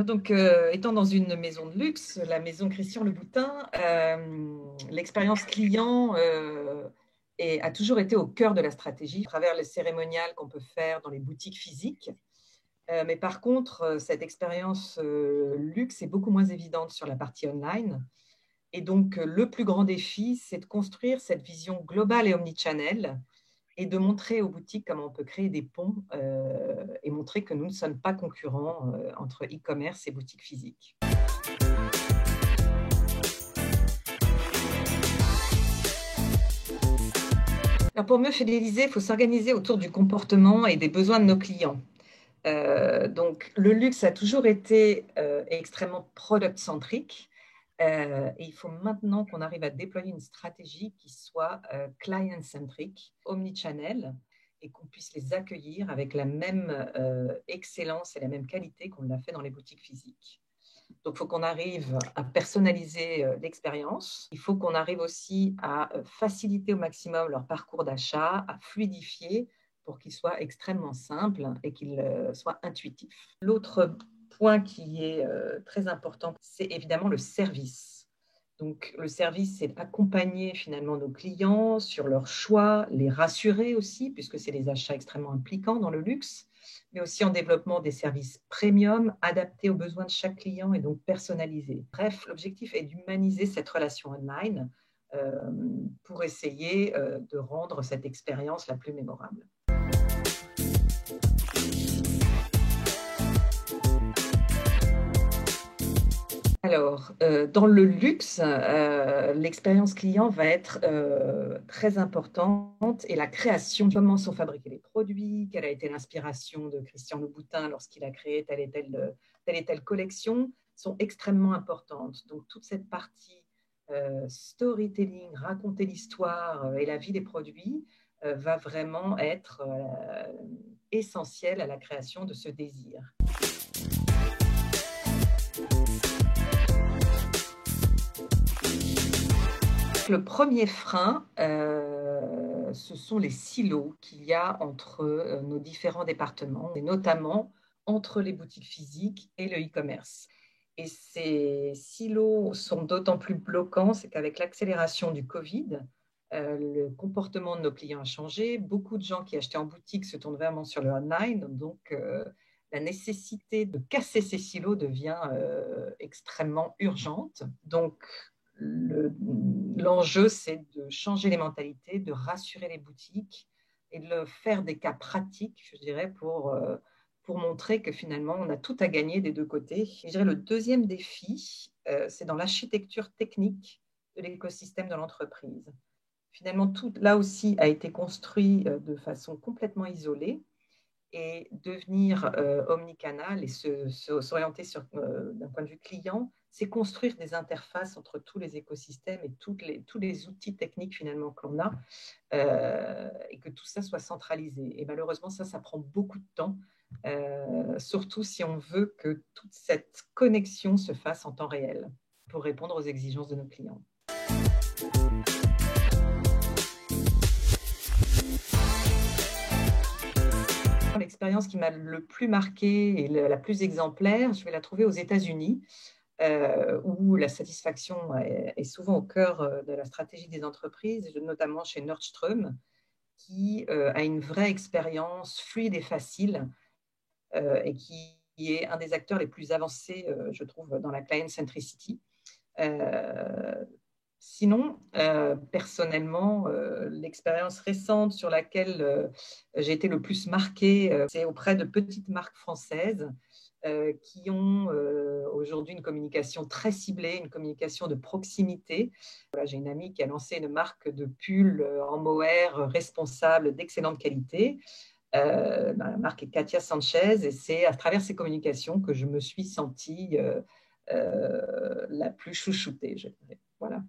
Donc, étant dans une maison de luxe, la maison Christian Louboutin, l'expérience client a toujours été au cœur de la stratégie, à travers les cérémoniales qu'on peut faire dans les boutiques physiques. Mais par contre, cette expérience luxe est beaucoup moins évidente sur la partie online. Et donc, le plus grand défi, c'est de construire cette vision globale et omnichannel et de montrer aux boutiques comment on peut créer des ponts et montrer que nous ne sommes pas concurrents entre e-commerce et boutiques physiques. Alors pour mieux fidéliser, il faut s'organiser autour du comportement et des besoins de nos clients. Donc, le luxe a toujours été extrêmement product-centrique. Et il faut maintenant qu'on arrive à déployer une stratégie qui soit client-centric, omnichannel, et qu'on puisse les accueillir avec la même excellence et la même qualité qu'on l'a fait dans les boutiques physiques. Donc, il faut qu'on arrive à personnaliser l'expérience. Il faut qu'on arrive aussi à faciliter au maximum leur parcours d'achat, à fluidifier pour qu'il soit extrêmement simple et qu'il soit intuitif. L'autre point qui est très important, c'est évidemment le service. Donc, le service, c'est accompagner finalement nos clients sur leurs choix, les rassurer aussi, puisque c'est des achats extrêmement impliquants dans le luxe, mais aussi en développement des services premium, adaptés aux besoins de chaque client et donc personnalisés. Bref, l'objectif est d'humaniser cette relation online pour essayer de rendre cette expérience la plus mémorable. Alors, dans le luxe, l'expérience client va être très importante et la création, comment sont fabriqués les produits, quelle a été l'inspiration de Christian Louboutin lorsqu'il a créé telle et telle collection, sont extrêmement importantes. Donc, toute cette partie storytelling, raconter l'histoire et la vie des produits va vraiment être essentielle à la création de ce désir. Le premier frein, ce sont les silos qu'il y a entre nos différents départements, et notamment entre les boutiques physiques et le e-commerce. Et ces silos sont d'autant plus bloquants, c'est qu'avec l'accélération du Covid, le comportement de nos clients a changé. Beaucoup de gens qui achetaient en boutique se tournent vraiment sur le online. Donc, la nécessité de casser ces silos devient extrêmement urgente. Donc, l'enjeu, c'est de changer les mentalités, de rassurer les boutiques et de faire des cas pratiques, je dirais, pour montrer que finalement, on a tout à gagner des deux côtés. Et je dirais le deuxième défi, c'est dans l'architecture technique de l'écosystème de l'entreprise. Finalement, tout là aussi a été construit de façon complètement isolée et devenir omnicanal et s'orienter d'un point de vue client, c'est construire des interfaces entre tous les écosystèmes et tous les outils techniques finalement que l'on a et que tout ça soit centralisé. Et malheureusement, ça prend beaucoup de temps, surtout si on veut que toute cette connexion se fasse en temps réel pour répondre aux exigences de nos clients. L'expérience qui m'a le plus marquée et la plus exemplaire, je vais la trouver aux États-Unis, où la satisfaction est souvent au cœur de la stratégie des entreprises, notamment chez Nordstrom, qui a une vraie expérience fluide et facile et qui est un des acteurs les plus avancés, je trouve, dans la client centricity. Sinon, personnellement, l'expérience récente sur laquelle j'ai été le plus marquée, c'est auprès de petites marques françaises qui ont aujourd'hui une communication très ciblée, une communication de proximité. Voilà, j'ai une amie qui a lancé une marque de pulls en mohair responsable d'excellente qualité. La marque est Katia Sanchez et c'est à travers ces communications que je me suis sentie la plus chouchoutée, je dirais. Voilà.